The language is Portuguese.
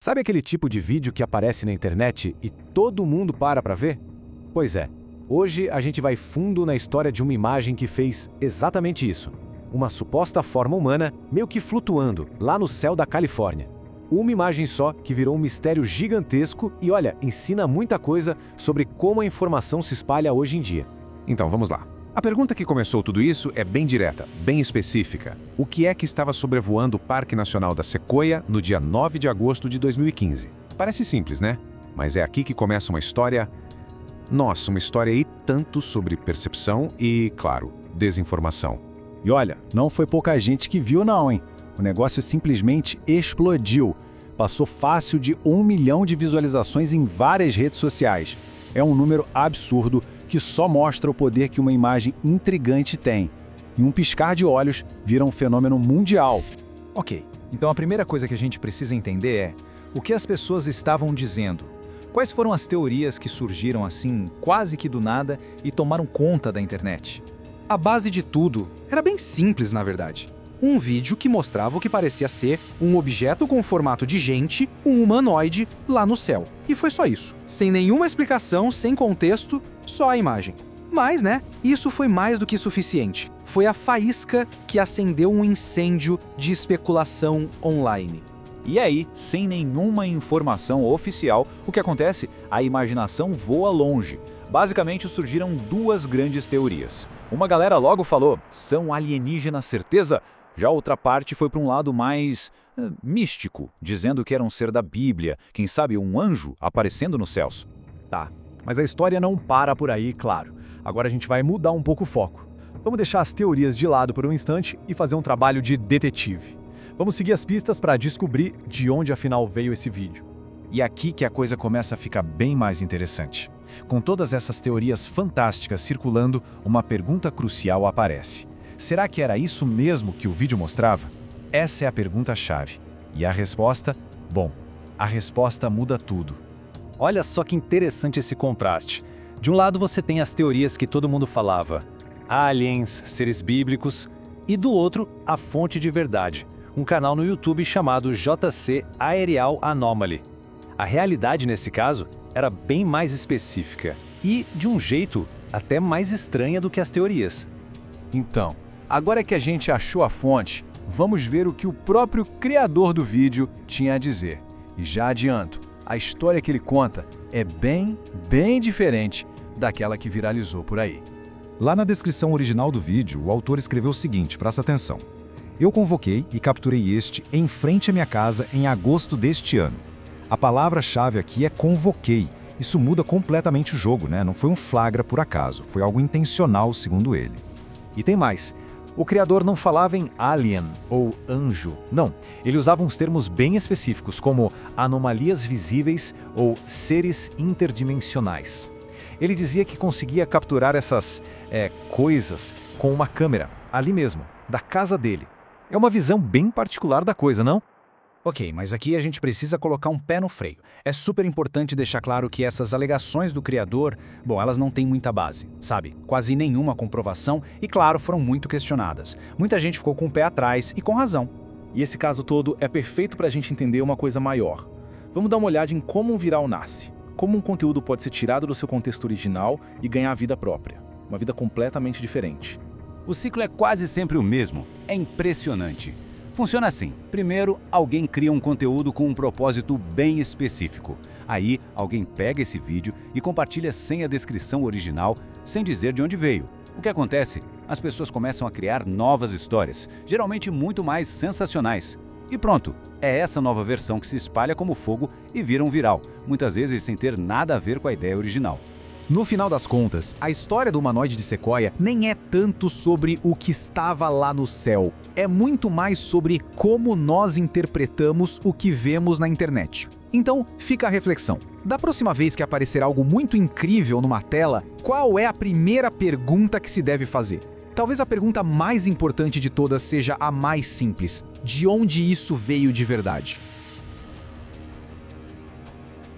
Sabe aquele tipo de vídeo que aparece na internet e todo mundo para ver? Pois é, hoje a gente vai fundo na história de uma imagem que fez exatamente isso. Uma suposta forma humana meio que flutuando lá no céu da Califórnia. Uma imagem só que virou um mistério gigantesco e olha, ensina muita coisa sobre como a informação se espalha hoje em dia. Então, vamos lá. A pergunta que começou tudo isso é bem direta, bem específica. O que é que estava sobrevoando o Parque Nacional da Sequoia no dia 9 de agosto de 2015? Parece simples, né? Mas é aqui que começa uma história... Nossa, uma história e tanto sobre percepção e, claro, desinformação. E olha, não foi pouca gente que viu não, hein? O negócio simplesmente explodiu. Passou fácil de 1 milhão de visualizações em várias redes sociais. É um número absurdo que só mostra o poder que uma imagem intrigante tem. Em um piscar de olhos, vira um fenômeno mundial. Ok, então a primeira coisa que a gente precisa entender é o que as pessoas estavam dizendo. Quais foram as teorias que surgiram assim, quase que do nada, e tomaram conta da internet? A base de tudo era bem simples, na verdade. Um vídeo que mostrava o que parecia ser um objeto com formato de gente, um humanoide, lá no céu. E foi só isso. Sem nenhuma explicação, sem contexto, só a imagem. Mas, isso foi mais do que suficiente. Foi a faísca que acendeu um incêndio de especulação online. E aí, sem nenhuma informação oficial, o que acontece? A imaginação voa longe. Basicamente surgiram duas grandes teorias. Uma galera logo falou, são alienígenas certeza? Já outra parte foi para um lado mais místico, dizendo que era um ser da Bíblia, quem sabe um anjo aparecendo nos céus. Tá, mas a história não para por aí, claro. Agora a gente vai mudar um pouco o foco. Vamos deixar as teorias de lado por um instante e fazer um trabalho de detetive. Vamos seguir as pistas para descobrir de onde afinal veio esse vídeo. E aqui que a coisa começa a ficar bem mais interessante. Com todas essas teorias fantásticas circulando, uma pergunta crucial aparece. Será que era isso mesmo que o vídeo mostrava? Essa é a pergunta-chave. E a resposta? Bom, a resposta muda tudo. Olha só que interessante esse contraste. De um lado você tem as teorias que todo mundo falava, aliens, seres bíblicos, e do outro, a fonte de verdade, um canal no YouTube chamado JC Aerial Anomaly. A realidade nesse caso era bem mais específica e, de um jeito, até mais estranha do que as teorias. Então, agora que a gente achou a fonte, vamos ver o que o próprio criador do vídeo tinha a dizer. E já adianto, a história que ele conta é bem diferente daquela que viralizou por aí. Lá na descrição original do vídeo, o autor escreveu o seguinte, presta atenção. Eu convoquei e capturei este em frente à minha casa em agosto deste ano. A palavra-chave aqui é convoquei. Isso muda completamente o jogo, né? Não foi um flagra por acaso, foi algo intencional, segundo ele. E tem mais. O criador não falava em alien ou anjo. Não, ele usava uns termos bem específicos, como anomalias visíveis ou seres interdimensionais. Ele dizia que conseguia capturar essas coisas com uma câmera, ali mesmo, da casa dele. É uma visão bem particular da coisa, não? Ok, mas aqui a gente precisa colocar um pé no freio. É super importante deixar claro que essas alegações do criador, elas não têm muita base, sabe? Quase nenhuma comprovação e, claro, foram muito questionadas. Muita gente ficou com o pé atrás e com razão. E esse caso todo é perfeito para a gente entender uma coisa maior. Vamos dar uma olhada em como um viral nasce. Como um conteúdo pode ser tirado do seu contexto original e ganhar vida própria. Uma vida completamente diferente. O ciclo é quase sempre o mesmo. É impressionante. Funciona assim. Primeiro, alguém cria um conteúdo com um propósito bem específico. Aí, alguém pega esse vídeo e compartilha sem a descrição original, sem dizer de onde veio. O que acontece? As pessoas começam a criar novas histórias, geralmente muito mais sensacionais. E pronto, é essa nova versão que se espalha como fogo e vira um viral, muitas vezes sem ter nada a ver com a ideia original. No final das contas, a história do humanoide de Sequoia nem é tanto sobre o que estava lá no céu. É muito mais sobre como nós interpretamos o que vemos na internet. Então, fica a reflexão. Da próxima vez que aparecer algo muito incrível numa tela, qual é a primeira pergunta que se deve fazer? Talvez a pergunta mais importante de todas seja a mais simples. De onde isso veio de verdade?